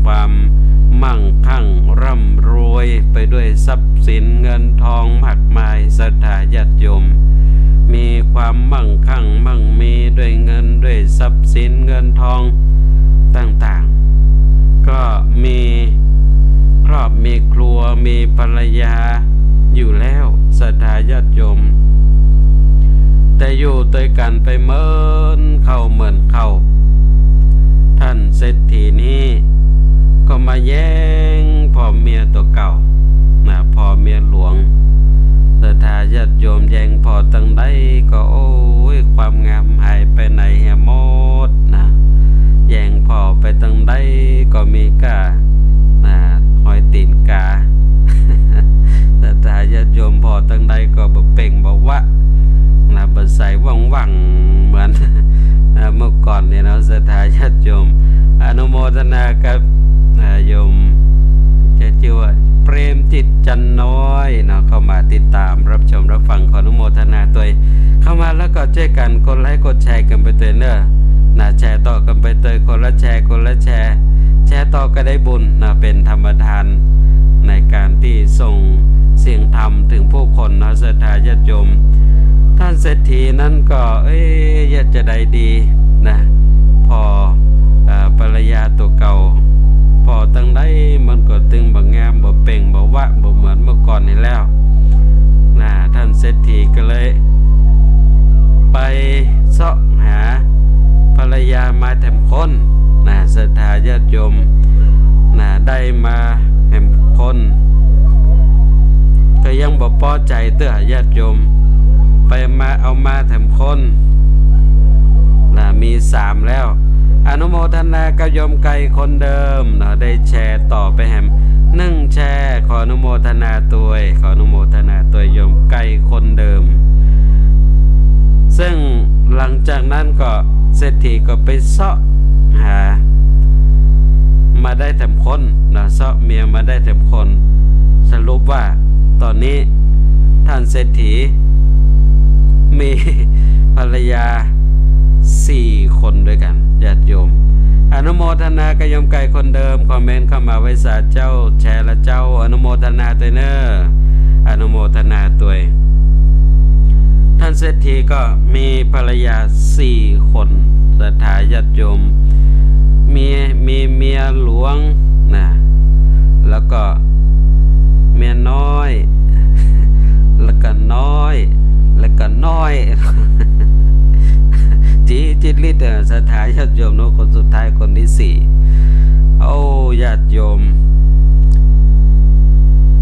ความมั่งคั่งร่ำรวยไปด้วยทรัพย์สินเงินทองมากมายศรัทธาญาติโยมมีความมั่งคั่งมั่งมีด้วยเงินด้วยทรัพย์สินเงินทองต่างๆก็มีครอบมีครัวมีภรรยาอยู่แล้วศรัทธาญาติโยมแต่อยู่ด้วยกันไปเหมือนเข้าท่านเศรษฐีนี้ก็มาแย่งพ่อเมียตัวเก่าพ่อเมียหลวงศรัทธาญาติโยมแย่งพอตั้งใดก็โอ้ยความงามหายไปไหนเหี่ยหมดแย่งพอไปตั้งใดก็มีกาหอยตีนกาศรัทธาญาติโยมพอตั้งใดก็บ่เป่งบ่วะบ่ใส่ว่างๆเหมือนเมื่อก่อนเนี่ยศรัทธาญาติโยมอนุโมทนากับโยมจะชื่อว่าเปรมจิตจันน้อยเข้ามาติดตามรับชมรับฟังขออนุโมทนาตัวเข้ามาแล้วก็ช่วยกันกดไลค์กดแชร์กันไปเตยแชร์ต่อกันไปเตยคนละแชร์ต่อก็ได้บุญเป็นธรรมทานในการที่ส่งเสียงธรรมถึงผู้คนศรัทธาญาติโยมท่านเศรษฐีนั้นก็อยากจะได้ดีพอภรรยาตัวเก่าพอตั้งได้มันก็ตึงบ่งามบ่เป่งบ่วะบ่เหมือนเมื่อก่อนนี่แล้วท่านเศรษฐีก็เลยไปเสาะหาภรรยามาแถมคนศรัทธาญาติโยมได้มาแถมคนก็ยังบ่พอใจเตื้อญาติโยมไปมาเอามาแถมคนมี3แล้วอนุโมทนากับโยมไก่คนเดิมได้แชร์ต่อไปแหม1แชร์ขออนุโมทนาตัวโยมไก่คนเดิมซึ่งหลังจากนั้นก็เศรษฐีก็ไปเสาะหามาได้แถมคนเสาะเมียมาได้แถมคนสรุปว่าตอนนี้ท่านเศรษฐีมีภรรยา4 คนด้วยกันญาติโยมอนุโมทนากับโยมไก่คนเดิมคอมเมนต์เข้ามาไว้สาเจ้าแชร์ละเจ้าอนุโมทนาตัวอนุโมทนาตัวท่านเศรษฐีก็มีภรรยา4 คนศรัทธาญาติโยมมีเมียหลวงแล้วก็เมียน้อยแล้วก็น้อยจิตลิดศรัทธาญาติโยมคนสุดท้ายคนที่4ญาติโยม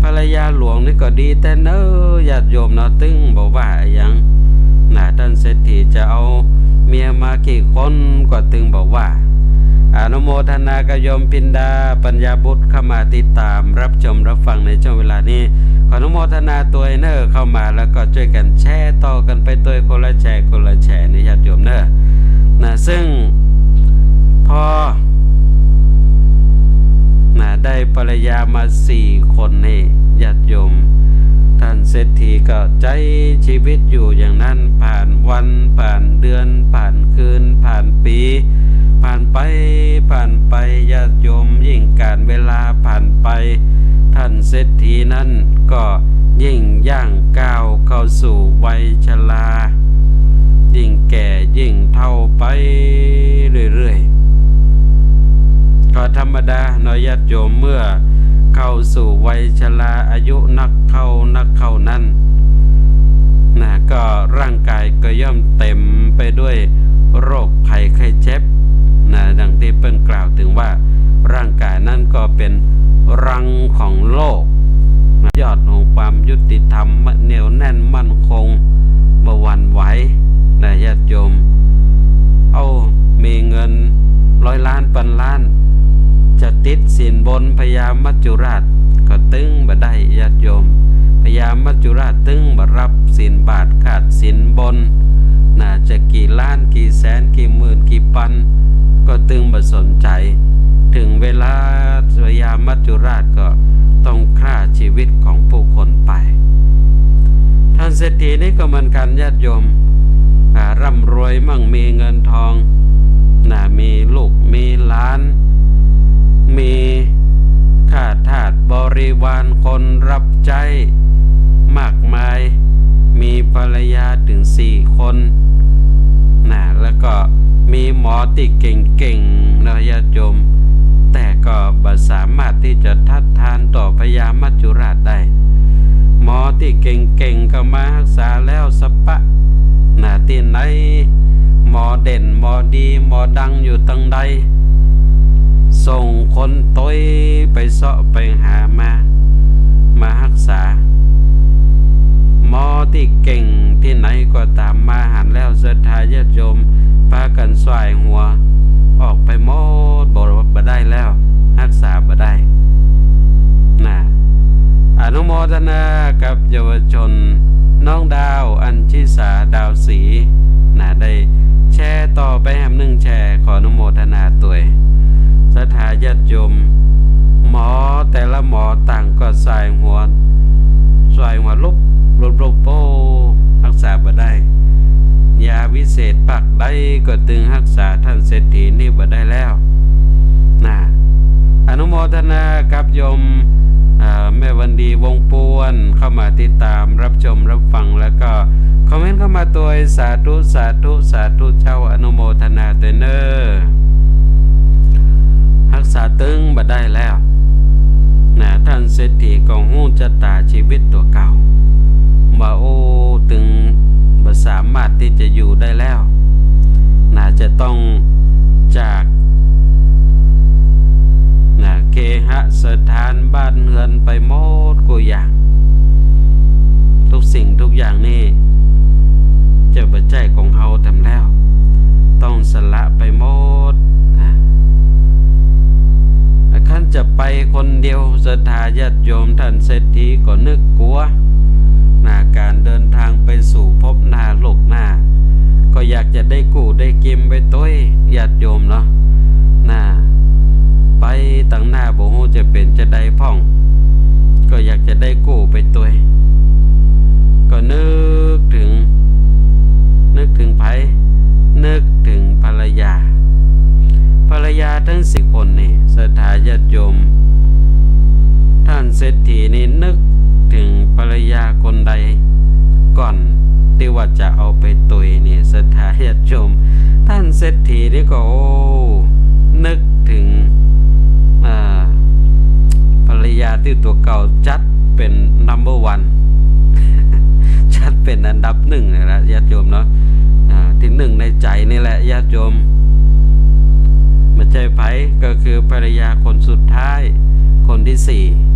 ภรรยาหลวงนี่ก็ดีแต่ญาติโยมตึงบอกว่าอย่างท่านเศรษฐีจะเอาเมียมากี่คนก็ตึงบอกว่าอนุโมทนากับโยมพินดาปัญญาบุตรเข้ามาติดตามรับชมรับฟังในช่วงเวลานี้ขออนุโมทนาตัวเข้ามาแล้วก็ช่วยกันแชร์ต่อกันไปตัวคนละแชร์ในญาติโยมซึ่งพอได้ภรรยามา4 คนนี่ญาติโยมท่านเศรษฐีก็ใจชีวิตอยู่อย่างนั้นผ่านวันผ่านเดือนผ่านคืนผ่านปีผ่านไปญาติโยมยิ่งการเวลาผ่านไปท่านเศรษฐีนั้นก็ยิ่งย่างก้าวเข้าสู่วัยชรายิ่งแก่ยิ่งเฒ่าไปเรื่อยๆก็ธรรมดาญาติโยมเมื่อเข้าสู่วัยชราอายุนักเข้านั้นก็ร่างกายก็ย่อมเต็มไปด้วยโรคภัยไข้เจ็บดังที่เปิ้นกล่าวถึงว่าร่างกายนั้นก็เป็นรังของโลกยอดของความยุติธรรมเหนียวแน่นมั่นคงบ่หวั่นไหวญาติโยมมีเงิน100 ล้านพันล้านจะติดสินบนพญามัจจุราชก็ตึงบ่ได้ญาติโยมพญามัจจุราชตึงบ่รับสินบาทขาดสินบนจะกี่ล้านกี่แสนกี่หมื่นกี่พันก็ตึงบ่สนใจถึงเวลาพญามัจจุราชก็ต้องฆ่าชีวิตของผู้คนไปท่านเศรษฐีนี่ก็เหมือนกันญาติโยมร่ำรวยมั่งมีเงินทองมีลูกมีหลานมี วานคนรับใช้มากมายมีภรรยาถึง4 คนนะแล้วก็มีหมอที่เก่งๆนะญาติโยมแต่ก็บ่สามารถที่จะทัดทานต่อพญามัจจุราชได้หมอที่เก่งๆก็มารักษาแล้วสปะนะที่ไหนหมอเด่นหมอดีหมอดังอยู่ตั้งใดส่งคนต้อยไปเสาะไปหามารักษาหมอที่เก่งที่ไหนก็ตามมาหันแล้วศรัทธาญาติโยมพากันสายหัวออกไปหมดบอกว่าบ่ได้แล้วรักษาบ่ได้นะอนุโมทนากับเยาวชนน้องดาวอัญชิสาดาวศรีนะได้แชร์ต่อไปแฮม1 แชร์ขออนุโมทนาตัวศรัทธาญาติโยมหมอแต่ละหมอต่างก็สายหัวลุบโป้รักษาบ่ได้ยาวิเศษปักได้ก็ตึงรักษาท่านเศรษฐีนี่บ่ได้แล้วนะอนุโมทนากับโยมแม่วันดีวงป่วนเข้ามาติดตามรับชมรับฟังแล้วก็คอมเมนต์เข้ามาตัวสาธุเจ้าอนุโมทนาตัวเนอรักษาตึงบ่ได้แล้วนะท่านเศรษฐีก็ฮู้ชะตาชีวิตตัวเก่าว่าโอ้ตึงบ่สามารถที่จะอยู่ได้แล้วน่าจะต้องจากเคหสถานบ้านเรือนไปหมดกูอย่างทุกสิ่งทุกอย่างนี่จะบ่ใจของเฮาทำแล้วต้องสละไปหมดขั้นจะไปคนเดียวศรัทธาญาติโยมท่านเศรษฐีก็นึกกลัวการเดินทางไปสู่ภพหน้าโลกหน้าก็อยากจะได้กู้ได้กิมไปต้วยญาติโยมเนาะไปตั้งหน้าบ่ฮู้จะเป็นจะได้พ่องก็อยากจะได้กู้ไปต้วยก็นึกถึงไผนึกถึงภรรยาทั้ง4 คนนี่ศรัทธาญาติโยมท่านเศรษฐีนี่นึกถึงภรรยาคนใดก่อนที่ว่าจะเอาไปตุยนี่ศรัทธาญาติโยมท่านเศรษฐีนี่ก็นึกถึงภรรยาที่ตัวเก่าจัดเป็น number 1 จัดเป็นอันดับ1นี่แหละญาติโยมเนาะที่1ในใจนี่แหละญาติโยมไม่ใช่ไผก็คือภรรยาคนสุดท้ายคนที่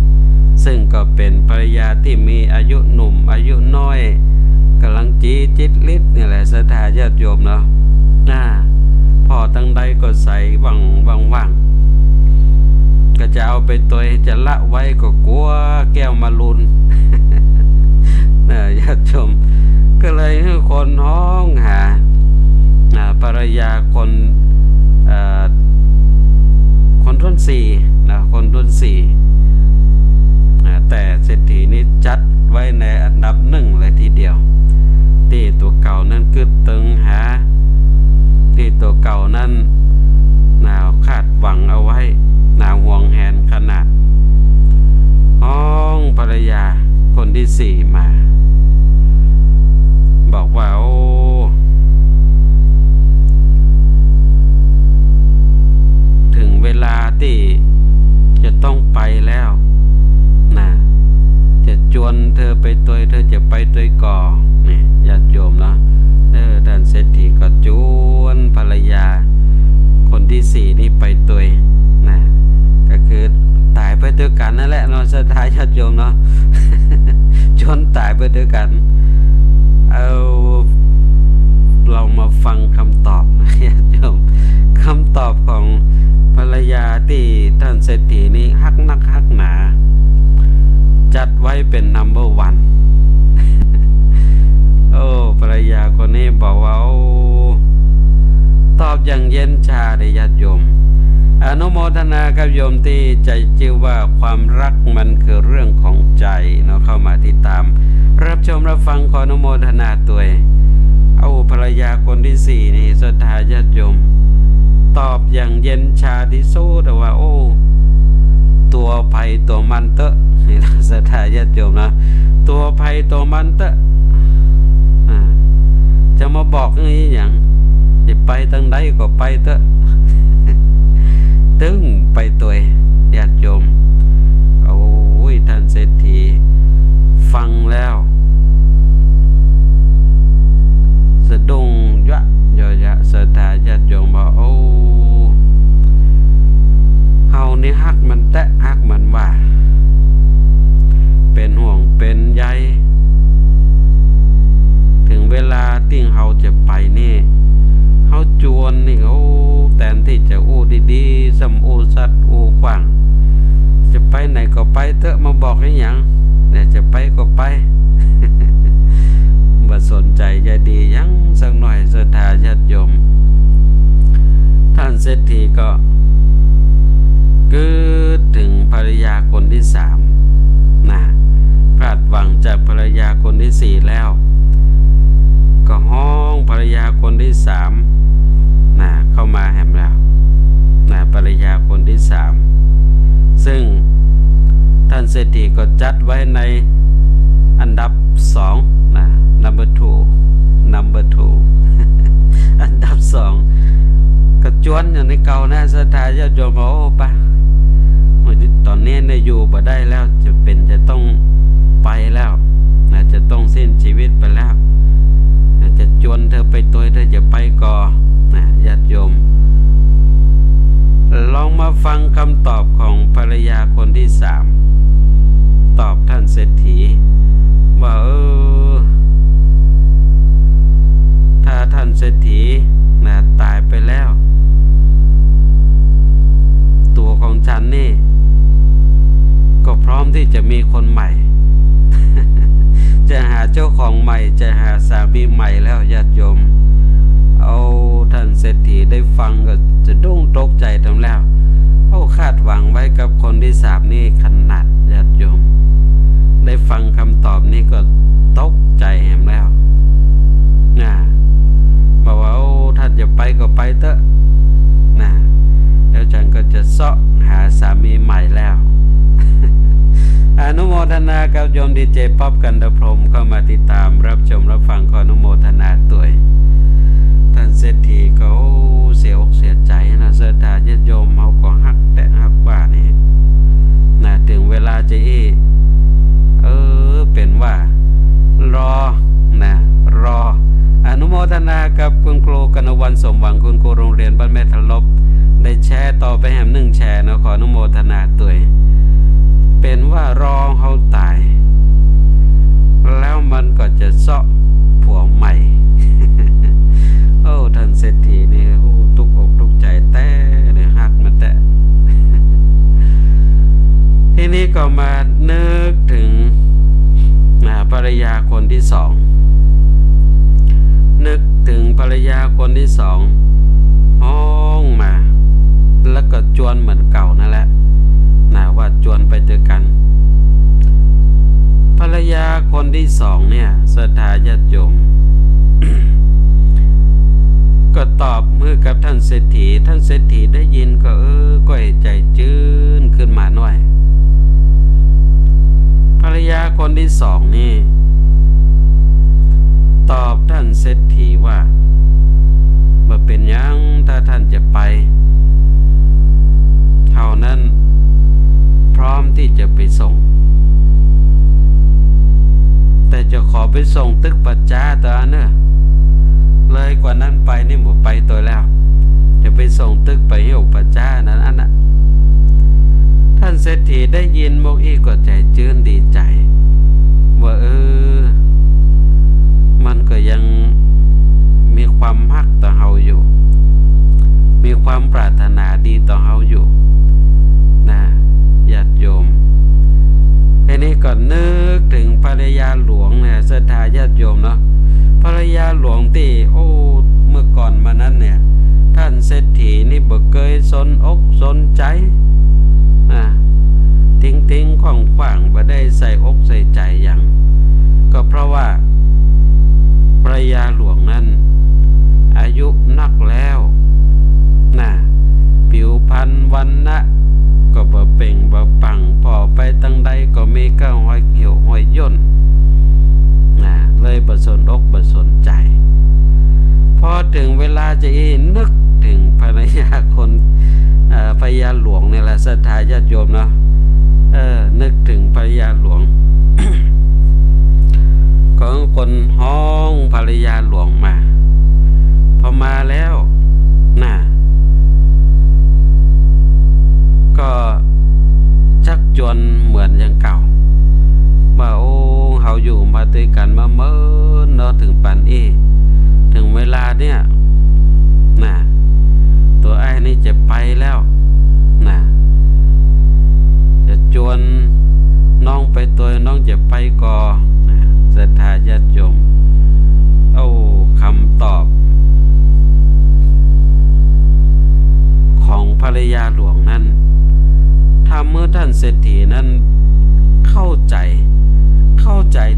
4ซึ่งก็เป็นภรรยาที่มีอายุหนุ่มอายุน้อยกำลังจิตลิดนี่แหละศรัทธาญาติโยมเนาะพ่อตั้งใดก็ใส่ว่างก็จะเอาไปตัวจะละไว้ก็กลัวแก้วมาลุน ญาติโยมก็เลยให้คนห้องหาภรรยาคนรุ่น4คนรุ่น4แต่เศรษฐีนี้จัดไว้ในอันดับ1เลยทีเดียวที่ตัวเก่านั้นคือตึงหาที่ตัวเก่านั้นคาดหวังเอาไว้ห่วงแหนขนาดห้องภรรยาคนที่4มาบอกว่าโอ้ถึงเวลาที่จะต้องไปแล้วจะจวนเธอไปตัวเธอจะไปตัวก่อนี่ญาติโยมเนาะท่านเศรษฐีก็จวนภรรยาคนที่4นี่ไปตัวก็คือตายไปด้วยกันนั่นแหละเนาะศรัทธาญาติโยมเนาะ จนตายไปด้วยกันเรามาฟังคำตอบนะญาติโยมคำตอบของภรรยาที่ท่านเศรษฐีนี้ฮักนักฮักหนาจัดไว้เป็น number 1 ภรรยาคนนี้บอกว่าตอบอย่างเย็นชาเลยญาติโยมอนุโมทนากับโยมที่ใจชื่อว่าความรักมันคือเรื่องของใจเนาะเข้ามาติดตามรับชมรับฟังขออนุโมทนาตัวภรรยาคนที่4นี่ศรัทธาญาติโยมตอบอย่างเย็นชาที่สู้แต่ว่า ตัวภัยตัวมันเตอะนี่นะศรัทธาญาติโยมนะตัวภัยตัวมันเตอะจะมาบอกอย่างนี้อย่างจะไปทางใดก็ไปเตอะตึงไปตัวญาติโยมโอ้ยท่านเศรษฐีฟังแล้วสะดุ้งยะยะศรัทธาญาติโยมบอกโอ้เฮานี่ฮักมันแตะฮักมันว่าเป็นห่วงเป็นใยถึงเวลาที่เฮาจะไปนี่เฮาจวนนี่โอ้แทนที่จะอู้ดีๆสำอู้สัตว์อู้ขวางจะไปไหนก็ไปเถอะมาบอกให้หยังแต่จะไปก็ไป บ่สนใจจะดียังสักหน่อยศรัทธาญาติโยมท่านเศรษฐีก็ถึงภรรยาคนที่สามนะพลาดหวังจากภรรยาคนที่สี่แล้วก็ห้องภรรยาคนที่สามนะเข้ามาแหมแล้วนะภรรยาคนที่สามซึ่งท่านเศรษฐีก็จัดไว้ในอันดับสองนะ number two อันดับสองก็จวนอย่างในเก่านะศรัทธาญาติโยมบอกโอ้ปะตอนนี้เนี่ยอยู่บ่ได้แล้วจะต้องไปแล้วนะจะต้องสิ้นชีวิตไปแล้วนะจะจวนเธอไปตัวเธอจะไปก่อนะญาติโยมลองมาฟังคำตอบของภรรยาคนที่สามตอบท่านเศรษฐีว่าถ้าท่านเศรษฐีนะตายไปแล้วตัวของฉันนี่ก็พร้อมที่จะมีคนใหม่ จะหาเจ้าของใหม่จะหาสามีใหม่แล้วญาติโยมเอาท่านเศรษฐีได้ฟังก็จะดุ้งตกใจทำแล้วเขาคาดหวังไว้กับคนที่สามนี่ขนาดญาติโยมได้ฟังคำตอบนี้ก็ตกใจแหมแล้วนะบอกว่าท่านจะไปก็ไปเถอะนะแล้วฉันก็จะเสาะหาสามีใหม่แล้ว อนุโมทนากับโยมดีเจป๊อปกันตพรหมเข้ามาติดตามรับชมรับฟังขออนุโมทนาด้วยท่านเศรษฐีก็เสียอกเสียใจนะศรัทธาญาติโยมเขาก็ฮักแต่ฮักว่านี่นะถึงเวลาจะเป็นว่ารอนะรออนุโมทนากับคุณครูกนวันสมหวังคุณครูโรงเรียนบ้านแม่ทะลบได้แชร์ต่อไปแหม1 แชร์นะขออนุโมทนาด้วยเป็นว่ารอเขาตายแล้วมันก็จะเสาะผัวใหม่ ท่านเศรษฐีนี่ตุกอกตุกใจแต่เนี่ยฮักมันแต่ ทีนี้ก็มานึกถึงภรรยาคนที่สองนึกถึงภรรยาคนที่สองห้องมาแล้วก็จวนเหมือนเก่านั่นแหละนะว่าจวนไปเจอกันภรรยาคนที่สองเนี่ยศรัทธาญาติโยม ก็ตอบมือกับท่านเศรษฐีท่านเศรษฐีได้ยินก็ก็ใจจื้นขึ้นมาหน่อยภรรยาคนที่สองนี่ตอบท่านเศรษฐีว่าเป็นยังถ้าท่านจะไปเท่านั้นพร้อมที่จะไปส่งแต่จะขอไปส่งตึกปัจจาตัวเนอะเลยกว่านั้นไปนี่หมดไปตัวแล้วจะไปส่งตึกไปเหี่ยวปัจจานั้นอันน่ะท่านเศรษฐีได้ยินโมอีก็ใจจื้นดีใจว่ามันก็ยังมีความฮักต่อเฮาอยู่มีความปรารถนาดีต่อเฮาอยู่นะญาติโยมทีนี้ก็นึกถึงภรรยาหลวงเนี่ยศรัทธาญาติโยมเนาะภรรยาหลวงที่เมื่อก่อนมานั้นเนี่ยท่านเศรษฐีนี่บ่เคยสนอกสนใจทิ้งขว้างบ่ได้ใส่อกใส่ใจอย่างก็เพราะว่าภรรยาหลวงนั้นอายุนักแล้วผิวพรรณวรรณะก็บ่เปล่งบ่ป ตั้งใดก็มีก้าวห้อยเหี่ยวห้อยย่นเลยบ่สนอกบ่สนใจพอถึงเวลาจะนึกถึงภรรยาคนภรรยาหลวงนี่แหละศรัทธาญาติโยมเนาะนึกถึงภรรยาหลวง ของคนห้องภรรยาหลวงมาพอมาแล้วก็ชักจวนเหมือนอย่างเก่าว่าโอ้เฮาอยู่มาด้วยกันมาเมื่อเนาะถึงปันถึงเวลาเนี่ยตัวไอ้นี่จะไปแล้วจะจวนน้องไปตัวน้องจะไปก่อศรัทธาญาติโยมเอาคำตอบของภรรยาหลวงนั้นถ้าเมื่อท่านเศรษฐีนั้นเข้าใจ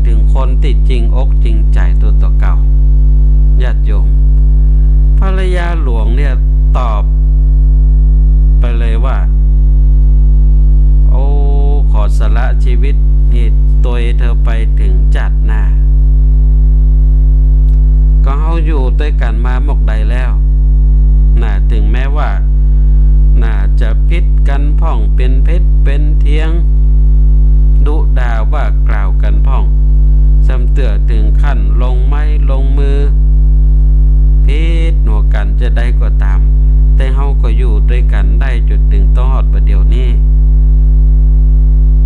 ถึงคนติดจริงอกจริงใจตัวต่อเก่าญาติโยมภรรยาหลวงเนี่ยตอบไปเลยว่าโอ้ขอสละชีวิตนี่ตัวเธอไปถึงจัดหน้าก็เฮาอยู่ด้วยกันมาหมกใดแล้วถึงแม้ว่าจะพิษกันพ่องเป็นเพชรเป็นเทียงดุด่าว่ากล่าวกันพ่องซ้ำเตือถึงขั้นลงไม้ลงมือพิษหนวกันจะได้ก็ตามแต่เฮาก็อยู่ด้วยกันได้จนถึงต้องฮอดประเดี๋ยวนี้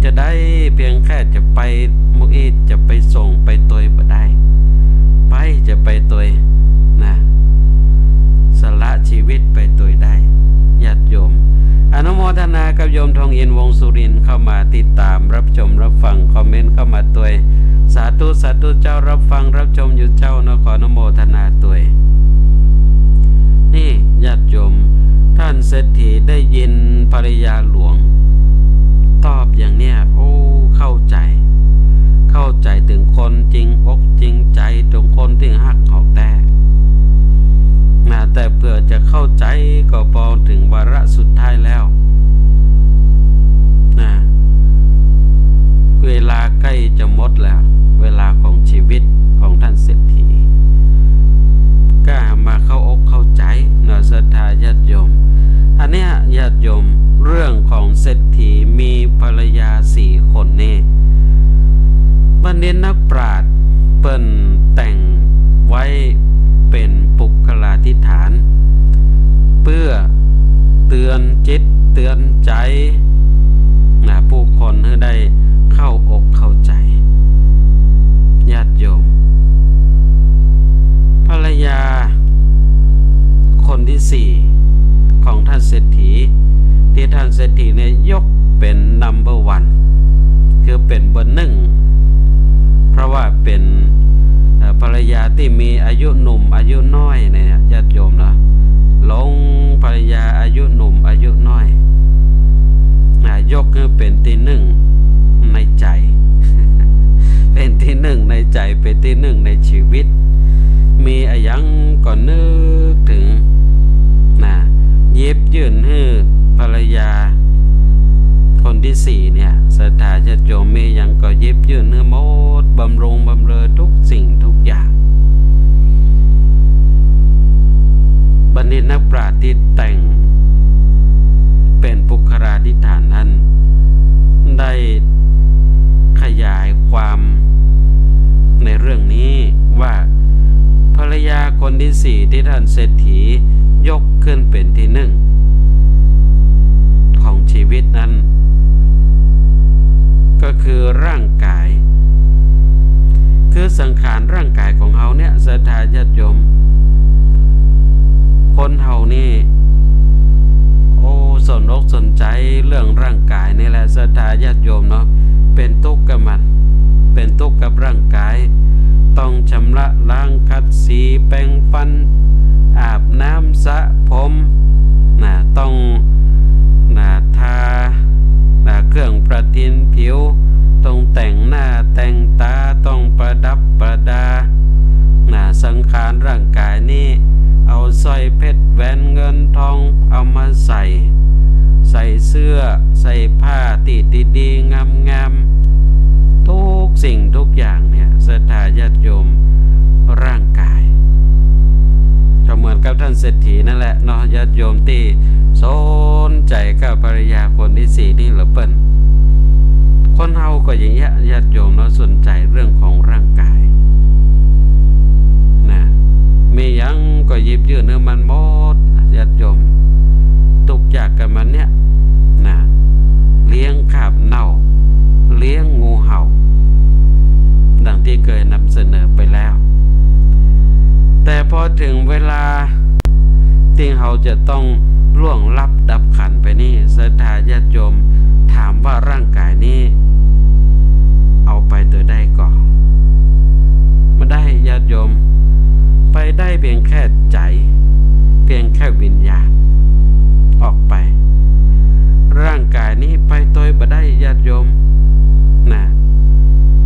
จะได้เพียงแค่จะไปมุอีจะไปส่งไปตยบ่ได้ไปจะไปตยสละชีวิตไปตยได้ญาติโยมอนุโมทนากับโยมทองอินวงสุรินทร์เข้ามาติดตามรับชมรับฟังคอมเมนต์เข้ามาตัวยสาธุสาธุเจ้ารับฟังรับชมอยู่เจ้านะขออนุโมทนาตัวยนี่ญาติโยมท่านเศรษฐีได้ยินภรรยาหลวงตอบอย่างเนี้ยโอ้เข้าใจถึงคนจริงอกจริงใจตรงคนที่หักหอกแต่เพื่อจะเข้าใจก็พอถึงวาระสุดท้ายแล้วเวลาใกล้จะหมดแล้วเวลาของชีวิตของท่านเศรษฐีก็มาเข้าอกเข้าใจศรัทธาญาติโยมอันเนี้ยญาติโยมเรื่องของเศรษฐีมีภรรยา4 คนนี่บัณฑิตนักปราชญ์เปิ้นแต่งไว้เป็นปุคลาธิฐานเพื่อเตือนจิตเตือนใจผู้คนให้ได้เข้าอกเข้าใจญาติโยมภรรยาคนที่4ของท่านเศรษฐีที่ท่านเศรษฐีเนี่ยยกเป็นnumber 1คือเป็นเบอร์ 1เพราะว่าเป็นภรรยาที่มีอายุหนุ่มอายุน้อยเนี่ยญาติโยมเนาะลงภรรยาอายุหนุ่มอายุน้อยยกคือเป็นที่ 1ในใจ เป็นที่ 1ในใจเป็นที่ 1ในชีวิตมีอะไรยังก็นึกถึงเย็บยื่นให้ภรรยาคนที่4เนี่ยศรัทธาญาติโยมมียังก็เย็บยื่นเนื้อหมดบำรุงบำเรอทุกสิ่งทุกอย่างบัณฑิตนักปราชญ์ที่แต่งเป็นปุคลาธิฐานนั้นได้ขยายความในเรื่องนี้ว่าภรรยาคนที่4ที่ท่านเศรษฐียกขึ้นเป็นที่ 1ของชีวิตนั้นก็คือร่างกายคือสังขารร่างกายของเฮาเนี่ยศรัทธาญาติโยมคนเฮานี่โอ้สนอกสนใจเรื่องร่างกายนี่แหละศรัทธาญาติโยมเนาะเป็นทุกข์กับมันเป็นทุกข์กับร่างกายต้องชำระล้างขัดสีแปรงฟันอาบน้ำสระผมต้องทาเครื่องประทินผิวต้องแต่งหน้าแต่งตาต้องประดับประดาสังขารร่างกายนี้เอาสร้อยเพชรแหวนเงินทองเอามาใส่เสื้อ ใส่ผ้าตีดีๆงามๆทุกสิ่งทุกอย่างเนี่ยศรัทธาญาติโยมร่างกายก็เหมือนกับท่านเศรษฐีนั่นแหละเนาะญาติโยมที่สนใจกับภรรยาคนที่สี่นี่เหรอเปิ้นคนเฮาก็อย่างเงี้ยญาติโยมเนาะสนใจเรื่องของร่างกายนะมียังก็หยิบยื่นเนื้อมันหมดญาติโยมตุกอยากกันมันเนี่ยนะเลี้ยงคาบเน่าเลี้ยงงูเห่าดังที่เคยนำเสนอไปแล้วแต่พอถึงเวลาที่เราจะต้องล่วงลับดับขันไปนี่ศรัทธาญาติโยมถามว่าร่างกายนี้เอาไปตัวได้ก่อนไม่ได้ญาติโยมไปได้เพียงแค่ใจเพียงแค่วิญญาณออกไปร่างกายนี้ไปตัวบ่ได้ญาติโยมนะ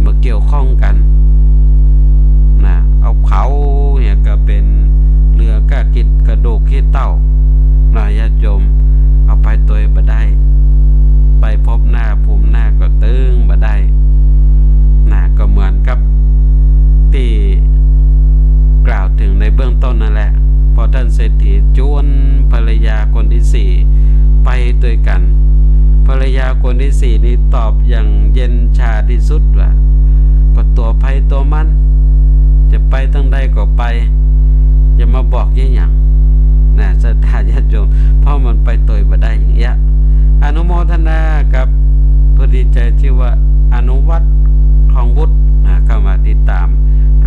มาเกี่ยวข้องกันนะเอาเขาเนี่ยก็เป็นเรือกะกิดกระดูกขี้เต้านะญาติโยมเอาไปตัวบ่ได้ไปพบหน้าภูมิหน้าก็ตึงบ่ได้นะก็เหมือนกับที่กล่าวถึงในเบื้องต้นนั่นแหละพอท่านเศรษฐีจวนภรรยาคนที่สี่ไปด้วยกันภรรยาคนที่สี่นี้ตอบอย่างเย็นชาที่สุดว่าก็ตัวภัยตัวมันจะไปทั้งใดก็ไปอย่ามาบอกยี่หยังนะศรัทธาญาติโยมเพราะมันไปตัวบ่ได้อย่างเงี้ยอนุโมทนากับผู้ดีใจชื่อว่าอนุวัฒน์ของวุฒิเข้ามาติดตาม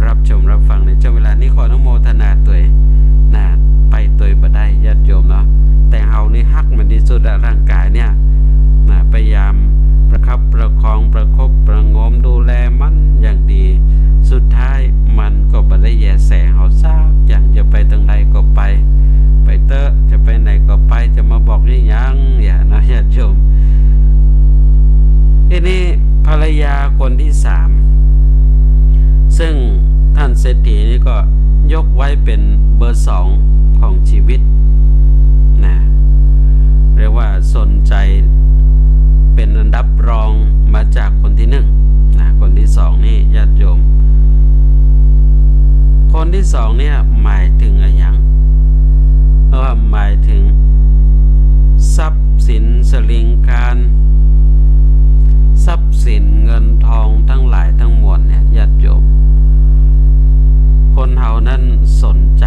รับชมรับฟังในช่วงเวลานี้ขออนุโมทนาตัวนะไปตัวบ่ได้ญาติโยมเนาะแต่เฮานี่ฮักมันที่สุดร่างกายเนี่ยนะพยายามประคับประคองประคบประงมดูแลมันอย่างดีสุดท้ายมันก็บ่ได้แยแสเฮาซากอย่างจะไปทางใดก็ไปเตอะจะไปไหนก็ไปจะมาบอกได้ยังอย่านะญาติโยมทีนี้ภรรยาคนที่สามซึ่งท่านเศรษฐีนี่ก็ยกไว้เป็นเบอร์สองของชีวิตนะเรียกว่าสนใจเป็นอันดับรองมาจากคนที่หนึ่งนะคนที่สองนี่ญาติโยมคนที่สองเนี่ยหมายถึงอะไรอย่างว่าหมายถึงทรัพย์สินสลิงคารทรัพย์สินเงินทองทั้งหลายทั้งมวลเนี่ยญาติโยมคนเฮานั้นสนใจ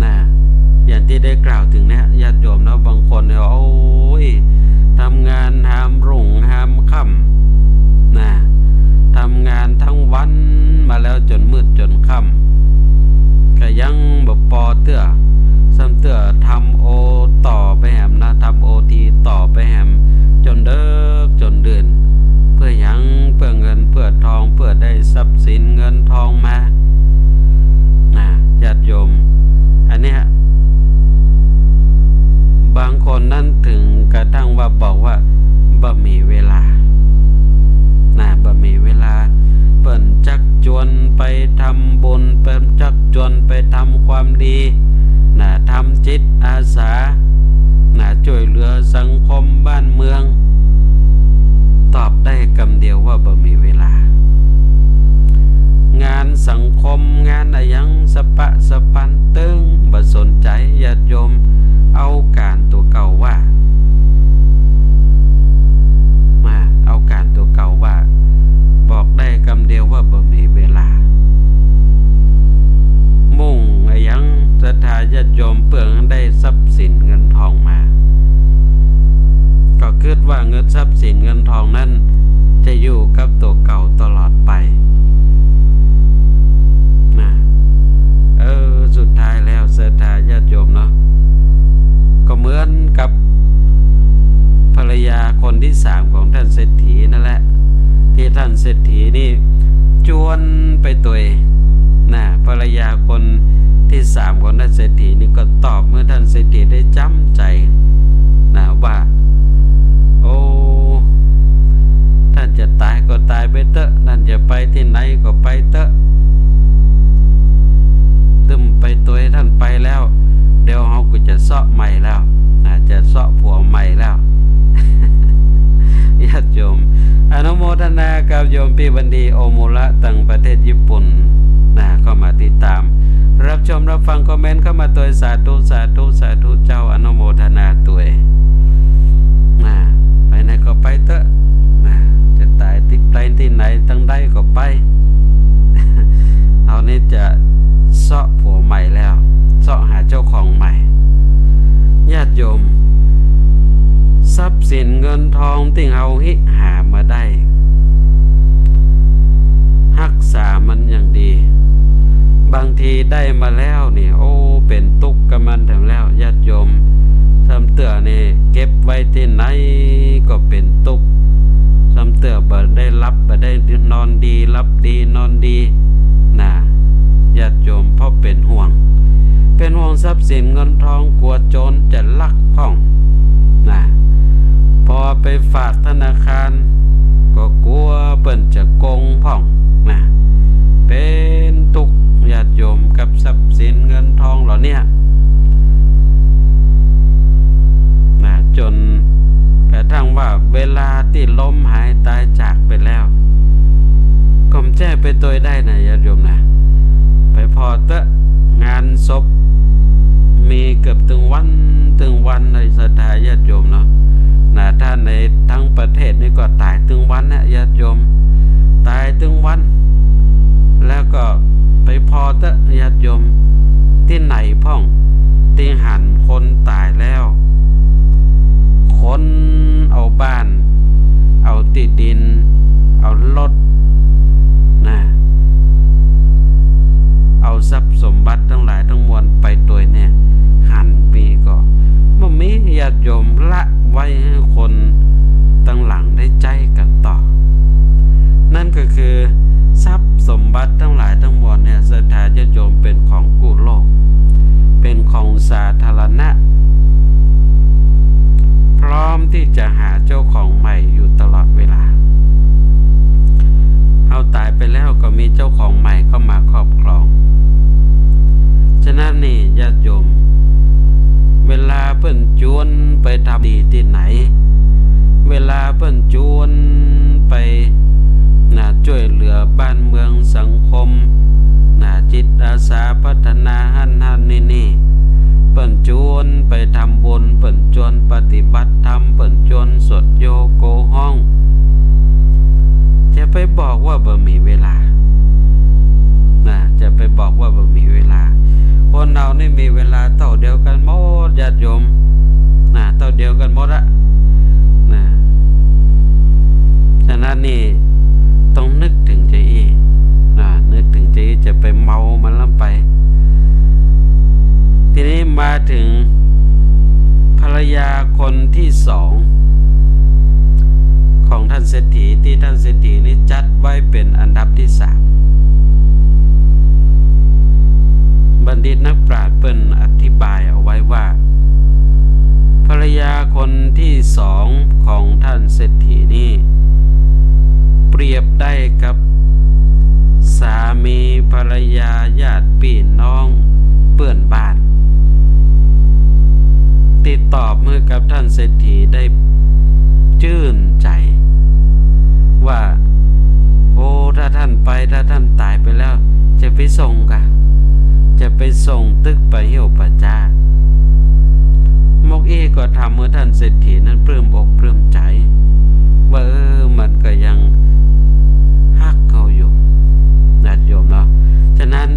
นะอย่างที่ได้กล่าวถึงเนี่ยญาติโยมนะบางคนเนี่ยโอ้ยทำงานหามรุ่งหามค่ำนะทำงานทั้งวันมาแล้วจนมืดจนค่ำก็ยังบ่พอเตื้อซ้ำเตื้อทำโอต่อไปแหมนะทำโอทีต่อไปแหมจนเด้อจนเดือนเพื่อยังเพื่อเงินเพื่อทองเพื่อได้ทรัพย์สินเงินทองมานะญาติโยมอันเนี้ยบางคนนั่นถึงกระทั่งว่าบอกว่าบ่มีเวลานะบ่มีเวลาเปิ้นจักจวนไปทำบุญเปิ้นจักจวนไปทำความดีนะทำจิตอาสานะช่วยเหลือสังคมบ้านเมืองตอบได้คำเดียวว่าบ่มีเวลางานสังคมงานอะไรยังสปะสปันตึงบ่สนใจญาติโยมเอาการตัวเก่าว่าเอาการตัวเก่าว่าบอกได้คำเดียวว่าบ่มีเวลามุ่งอะไรยังศรัทธาญาติโยมเพื่อได้ทรัพย์สินเงินทองมาก็คิดว่าเงินทรัพย์สินเงินทองนั้นจะอยู่กับตัวเก่าตลอดไปนะสุดท้ายแล้วศรัทธาญาติโยมเนาะก็เหมือนกับภรรยาคนที่สามของท่านเศรษฐีนั่นแหละที่ท่านเศรษฐีนี่จวนไปตัวนะภรรยาคนที่สามของท่านเศรษฐีนี่ก็ตอบเมื่อท่านเศรษฐีได้จำใจนะว่าโอ้ท่านจะตายก็ตายไปเถอะท่านจะไปที่ไหนก็ไปเถอะตึมไปตัวท่านไปแล้วเดี๋ยวเขาก็จะเสาะใหม่แล้วจะเสาะผัวใหม่แล้ว มพี่วันดีโอมูระตั้งประเทศญี่ปุ่นเข้ามาติดตามรับชมรับฟังคอมเมนต์เข้ามาตัวสาธุสาธุสาธุเจ้าอนุโมทนาตัวไปไหนก็ไปเถอะจะตายติดใจที่ไหนตั้งใดก็ไป เอานี่จะเสาะผัวใหม่แล้วเสาะหาเจ้าของใหม่ญาติโยมทรัพย์สินเงินทองที่เอาหามาได้รักษามันอย่างดีบางทีได้มาแล้วนี่โอ้เป็นตุกข์กับมันแถมแล้วญาติโยมทำเตือนี่เก็บไว้ที่ไหนก็เป็นตุกข์ทำเตือบ่ได้รับบ่ได้นอนดีรับดีนอนดีญาติโยมเพราะเป็นห่วงทรัพย์สินเงินทองกลัวโจรจะลักพ่องพอไปฝากธนาคารก็กลัวเปิ้นจะโกงพ่องเป็นทุกข์ญาติโยมกับทรัพย์สินเงินทองเหล่านี้จนกระทั่งว่าเวลาที่ล้มหายตายจากไปแล้วก็มแจ้ไปตัวได้ญาติโยมไปพอเตะงานศพมีเกือบถึงวันในสถานญาติโยมเนาะถ้าในทั้งประเทศนี่ก็ตายถึงวันญาติโยมตายถึงวันแล้วก็ไปพอเตะญาติโยมที่ไหนพ่องที่หันคนตายแล้วคนเอาบ้านเอาที่ดินเอารถเอาทรัพย์สมบัติทั้งหลายทั้งมวลไปโดยหันปีก็มันมีญาติโยมละไว้ให้คนตั้งหลังได้ใจกันต่อนั่นก็คือทรัพย์สมบัติทั้งหลายทั้งมวลสถานญาติโยมเป็นของกู้โลกเป็นของสาธารณะพร้อมที่จะหาเจ้าของใหม่อยู่ตลอดเวลาเอาตายไปแล้วก็มีเจ้าของใหม่เข้ามาครอบครองฉะนั้นนี่ญาติโยมเวลาเพิ่นชวนไปทำดีที่ไหนเวลาเพิ่นชวนไปช่วยเหลือบ้านเมืองสังคมจิตอาสาพัฒนาหันนี่เปิ้นชวนไปทำบุญเปิ้นชวนปฏิบัติธรรมเปิ้นชวนสวดโยโกห้องจะไปบอกว่าบ่มีเวลาจะไปบอกว่าบ่มีเวลาคนเรานี่มีเวลาเท่าเดียวกันหมดญาติโยมเท่าเดียวกันหมดฉะนั้นนี่ต้องนึกถึงใจนึกถึงใจจะไปเมามันล้ำไปทีนี้มาถึงภรรยาคนที่สองของท่านเศรษฐีที่ท่านเศรษฐีนี้จัดไว้เป็นอันดับที่3บัณฑิตนักปราชญ์เปิ้นอธิบายเอาไว้ว่าภรรยาคนที่สองของท่านเศรษฐีนี้เปรียบได้กับสามีภรรยาญาติพี่น้องเพื่อนบ้านติดตอบเมื่อกับท่านเศรษฐีได้ชื่นใจว่าโอ้ถ้าท่านไปถ้าท่านตายไปแล้วจะไปส่งจะไปส่งตึกไปเหี่ยวประจ้ามกก็ทำเมื่อท่านเศรษฐีนั้นปลื้มอกปลื้มใจว่ามันก็ยังฮักเขาอยู่ญาติโยมเนาะฉะนั้น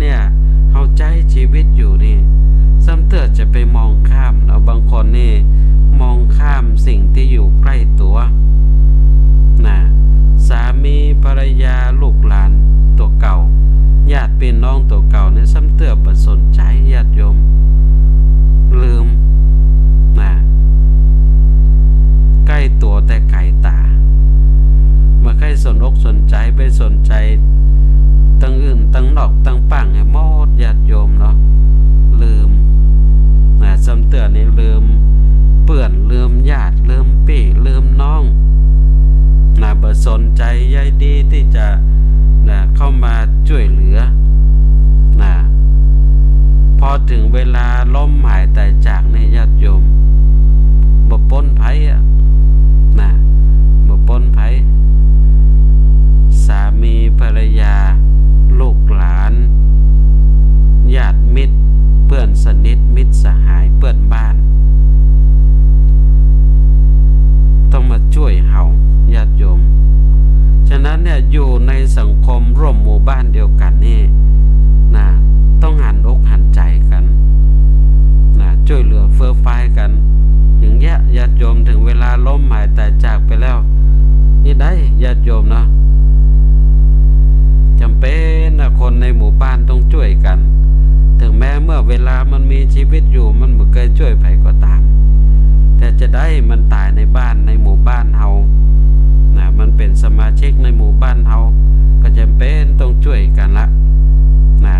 เข้าใจชีวิตอยู่นี่ซ้ำเตือจะไปมองข้ามบางคนนี่มองข้ามสิ่งที่อยู่ใกล้ตัวสามีภรรยาลูกหลานตัวเก่าญาติพี่น้องตัวเก่าเนี่ยซ้ำเตือบ่สนใจญาติโยมลืมใกล้ตัวแต่ไกลตาเมื่อใครสนอกสนใจไปสนใจตั้งอื่นตั้งนอกตั้งปังให้หมดญาติโยมเนาะลืมซ้ำเตือนี่ลืมเปื่อนลืมญาติลืมพี่ลืมน้องบ่สนใจใยดีที่จะเข้ามาช่วยเหลือพอถึงเวลาล้มหายตายจากในญาติโยมบ่ปนไผบ่ปนไผสา ได้ญาติโยมเนาะจำเป็นนะคนในหมู่บ้านต้องช่วยกันถึงแม้เมื่อเวลามันมีชีวิตอยู่มันบ่เคยช่วยไผก็ตามแต่จะได้มันตายในบ้านในหมู่บ้านเฮานะมันเป็นสมาชิกในหมู่บ้านเฮาก็จำเป็นต้องช่วยกันละนะ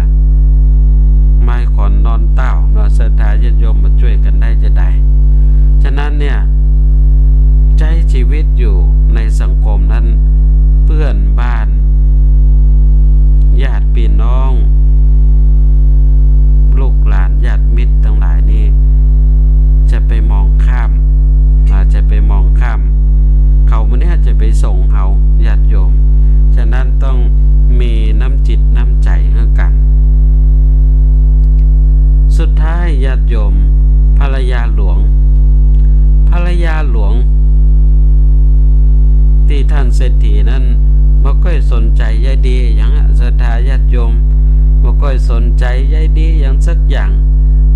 ไม่ขอนนอนเต้านอนศรัทธาญาติโยมมาช่วยกันได้จะได้ฉะนั้นเนี่ยใช้ชีวิตอยู่ในสังคมนั้นเพื่อนบ้านญาติพี่น้องลูกหลานญาติมิตรทั้งหลายนี้จะไปมองข้ามจะไปมองข้ามเขามันเนี่ยจะไปส่งเฮาญาติโยมฉะนั้นต้องมีน้ำจิตน้ำใจให้กันสุดท้ายญาติโยมภรรยาหลวงที่ท่านเศรษฐีนั้นบ่ค่อยสนใจใยดีอย่างศรัทธาญาติโยมบ่ค่อยสนใจใยดีอย่างสักอย่าง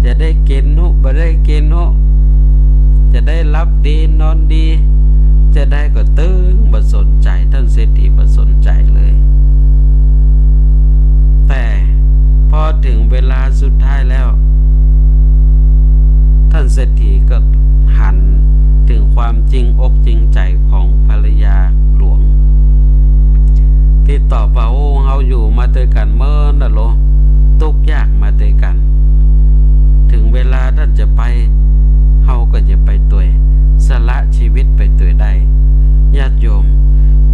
จะได้กินนุบ่ได้กินนุจะได้รับดีนอนดีจะได้ก็ตึงบ่สนใจท่านเศรษฐีบ่สนใจเลยแต่พอถึงเวลาสุดท้ายแล้วท่านเศรษฐีก็หันถึงความจริงอกจริงใจของภรรยาหลวงที่ตอบว่าโอ้เฮาอยู่มาด้วยกันเมื่อน่ะโลทุกข์ยากมาด้วยกันถึงเวลาท่านจะไปเฮาก็จะไปตัวยสละชีวิตไปตัวยได้ญาติโยม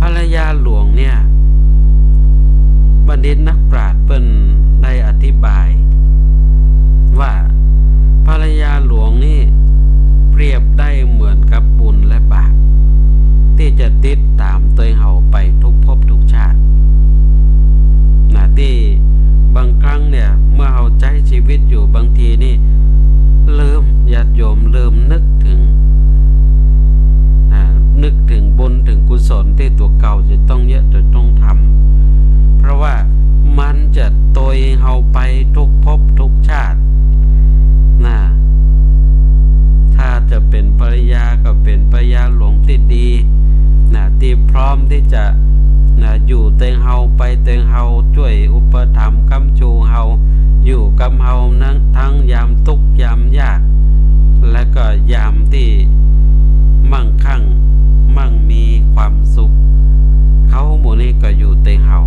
ภรรยาหลวงเนี่ยบัณฑิตนักปราชญ์เพิ่นได้อธิบายว่าภรรยาหลวงนี่เปรียบได้เหมือนกับบุญและบาปที่จะติดตามตัวเฮาไปทุกภพทุกชาตินะที่บางครั้งเนี่ยเมื่อเฮาใช้ชีวิตอยู่บางทีนี่ลืมญาติโยมลืมนึกถึงบุญถึงกุศลที่ตัวเก่าจะต้องเยอะจะต้องทำเพราะว่ามันจะโตยเฮาไปทุกภพทุกชาตินะถ้าจะเป็นภรรยาก็เป็นภรรยาหลวงที่ดีนะที่พร้อมที่จะนะอยู่เต็งเฮาไปเต็งเฮาช่วยอุปถัมภ์ค้ำชูเฮาอยู่กับเฮานั้นทั้งยามทุกข์ยามยากและก็ยามที่มั่งคั่งมั่งมีความสุขเขาหมู่นี้ก็อยู่เต็งเฮา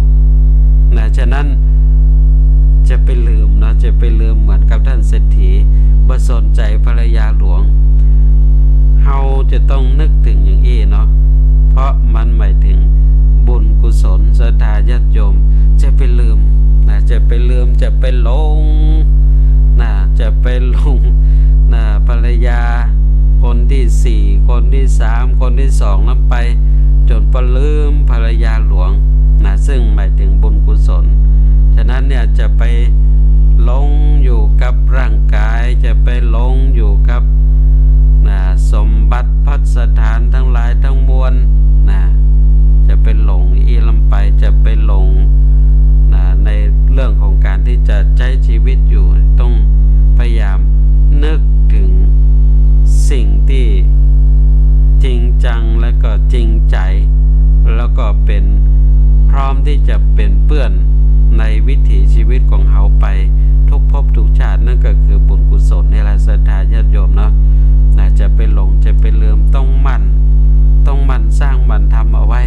นะฉะนั้นจะไปลืมนะจะไปลืมเหมือนกับท่านเศรษฐีบ่สนใจภรรยาหลวงเฮาจะต้องนึกถึงอย่างอี้เนาะเพราะมันหมายถึงบุญกุศลศรัทธาญาติโยมจะไปลืมนะจะไปลืมจะไปหลงนะจะไปหลงนะภรรยาคนที่4คนที่3คนที่2นั้นไปจนไปลืมภรรยาหลวงนะซึ่งหมายถึงบุญกุศลฉะนั้นเนี่ยจะไปหลงอยู่กับร่างกายจะไปหลงอยู่กับนะสมบัติพัสถานทั้งหลายทั้งมวลนะจะไปหลงอีลำไปจะไปหลงนะในเรื่องของการที่จะใช้ชีวิตอยู่ต้องพยายามนึกถึงสิ่งที่จริงจังและก็จริงใจแล้วก็เป็นพร้อมที่จะเป็นเปื้อนในวิถีชีวิตของเฮาไปทุกภพทุกชาตินั่นก็คือบุญกุศลในหลายศรัทธาญาติโยมเนาะจะไปหลงจะไปลืมต้องมั่นสร้างมันทำเอาไว้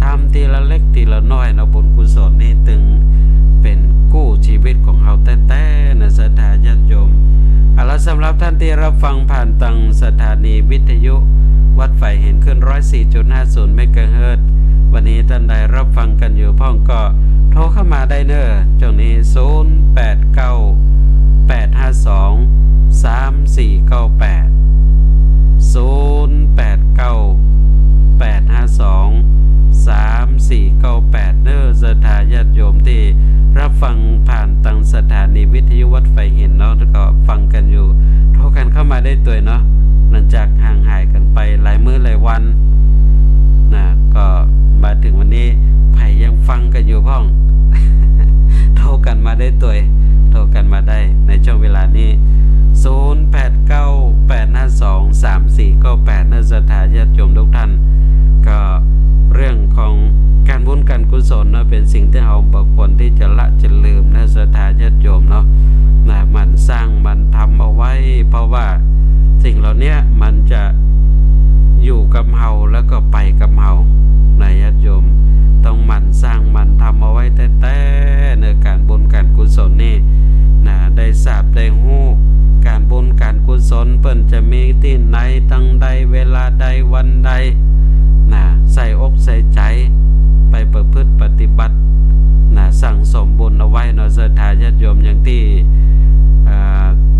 ทำทีละเล็กทีละน้อยนะบุญกุศลนี่ตึงเป็นกู้ชีวิตของเฮาแท้ๆนะศรัทธาญาติโยมแล้วสำหรับท่านที่รับฟังผ่านทางสถานีวิทยุวัดไฟเห็นขึ้น 104.50 เมกะเฮิรตซ์วันนี้ท่านใดรับฟังกันอยู่พ่องก็โทรเข้ามาได้เนอะช่วงนี้0898523498เนอะศรัทธาญาติโยมที่รับฟังผ่านทางสถานีวิทยุวัดไฟเห็นเนาะแล้วก็ฟังกันอยู่โทรกันเข้ามาได้ตัวเนาะหลังจากห่างหายกันไปหลายมื้อหลายวันนะก็มาถึงวันนี้ไผยังฟังกันอยู่พ่อง โทรกันมาได้ตัวโทรกันมาได้ในช่วงเวลานี้0898523498นักศรัทธาญาติโยมทุกท่านก็เรื่อง เพราะว่าสิ่งเหล่านี้มันจะอยู่กับเฮาแล้วก็ไปกับเฮานะญาติโยมต้องหมั่นสร้างมันทำเอาไว้แต่เนื้อการบุญการกุศลนี่นะได้ทราบได้ฮู้การบุญการกุศลเปิ้นจะมีที่ไหนตั้งใดเวลาใดวันใดนะใส่อกใส่ใจไปประพฤติปฏิบัตินะสั่งสมบุญเอาไว้เนาะศรัทธาญาติโยมอย่างที่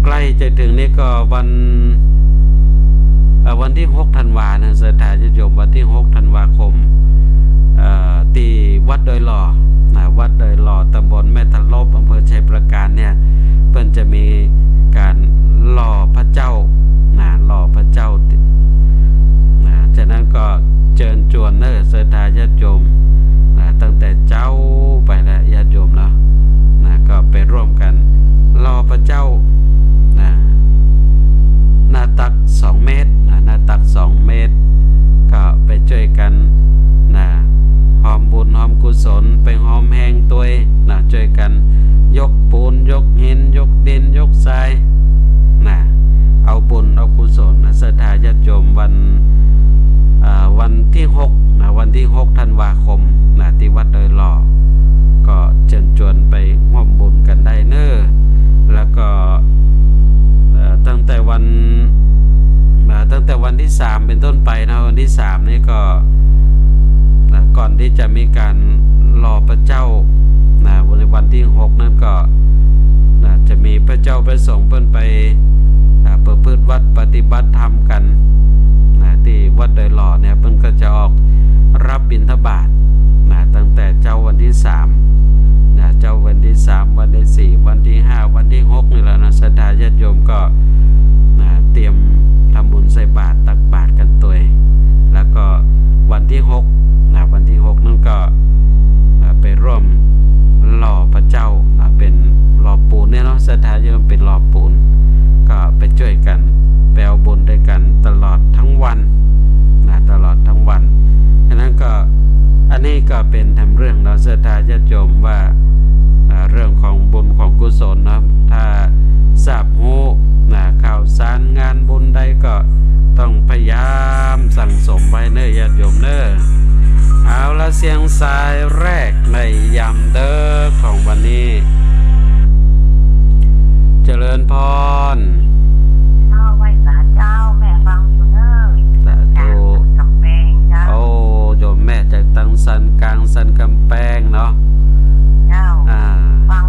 ใกล้จะถึงนี้ก็วันที่6ธันวานะศรัทธาญาติโยมวันที่6ธันวาคมที่วัดดอยหล่อนะวัดดอยหล่อตำบลแม่ทะลบอำเภอชัยประการเนี่ยเพิ่นจะมีการหล่อพระเจ้านะหล่อพระเจ้านะฉะนั้นก็เชิญชวนศรัทธาญาติโยมนะตั้งแต่เจ้าไปแล้วญาติโยมนะก็ไปร่วมกันหล่อพระเจ้านะหน้าตัก2 เมตรนะหน้าตัก2 เมตรก็ไปช่วยกันนะหอมบุญหอมกุศลไปหอมแห้งตัวนะช่วยกันยกปูนยกหินยกดินยกทรายนะเอาบุญเอากุศลนะศรัทธาญาติโยมวันที่6นะวันที่6ธันวาคมนะที่วัดดอยหล่อก็เชิญชวนไปร่วมบุญกันได้เน้อแล้วก็ตั้งแต่วันที่3เป็นต้นไปนะวันที่3นี่ก็ก่อนที่จะมีการรอพระเจ้านะในวันที่6นั่นก็จะมีพระเจ้าประสงค์เพิ่นไปประพฤติวัดปฏิบัติธรรมกันนะที่วัดดอยหล่อเนี่ยเพิ่นก็จะออกรับบิณฑบาตนะตั้งแต่เจ้าวันที่3นะเจ้าวันที่3วันที่4วันที่5วันที่6นี่แหละนะศรัทธาญาติโยมก็นะเตรียมทำบุญใส่บาตรตักบาตรกันตัวแล้วก็วันที่6นะวันที่6นั่นก็ไปร่วมหล่อพระเจ้านะเป็นหล่อปูนเนี่ยเนาะศรัทธาญาติโยมเป็นหล่อปูนก็ไปช่วยกันไปเอาบุญด้วยกันตลอดทั้งวันนะตลอดทั้งวันฉะนั้นก็อันนี้ก็เป็นทำเรื่องเนาะศรัทธาญาติโยมว่าเรื่องของบุญของกุศลนะถ้าทราบรู้ข่าวสารงานบุญใดก็ต้องพยายามสั่งสมไว้เน้อญาติโยมเน้อเอาละเสียงสายแรกในยามเด้อของวันนี้เจริญพรไหว้ศาลเจ้าแม่ฟังอยู่เน้อสาธุกำแพงเจ้าโอ้โยมแม่จากตั้งสันกลางสันกำแพงเนาะเจ้าฟัง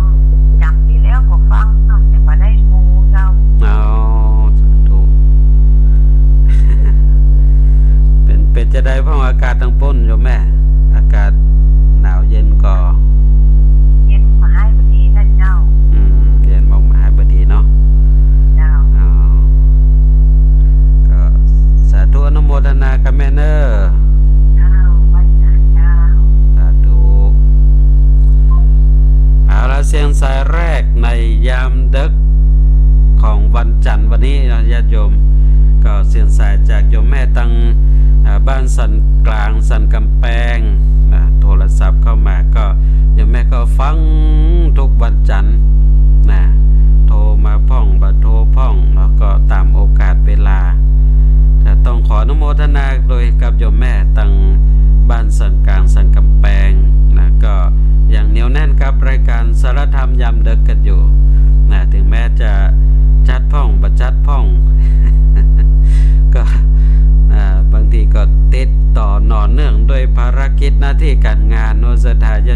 จำที่แล้วก็ฟังแต่มาได้โชว์เจ้าเอาสาธุ เป็นจะได้เพราะอากาศตั้งป้นโยมแม่อากาศหนาวเย็นก็เย็นมาให้พอดีนะเจ้าเย็นมาให้พอดีเนาะเจ้าก็สาธุอนุโมทนากับแม่เนอเจ้าไหว้ศาลเจ้าสาธุเอาละเสียงสายแรกในยามดึกของวันจันทร์วันนี้นะญาติโยมก็เสียงสายจากโยมแม่ตังบ้านสันกลางสันกำแพงโทรศัพท์เข้ามาก็โยมแม่ก็ฟังทุกวันจันทร์นะโทรมาพ่องบัดโทรพ่องแล้วก็ตามโอกาสเวลาจะต้องขออนุโมทนาโดยกับโยมแม่ตังบ้านสันกลางสันกำแพงนะก็อย่างเหนียวแน่นกับรายการสารธรรมยามดึกกันอยู่นะถึงแม้จะจัดพ่องบัดจัดพ่อง ก็บางทีก็ติดต่อนอนเนื่องด้วยภารกิจหน้าที่การงานโนสถา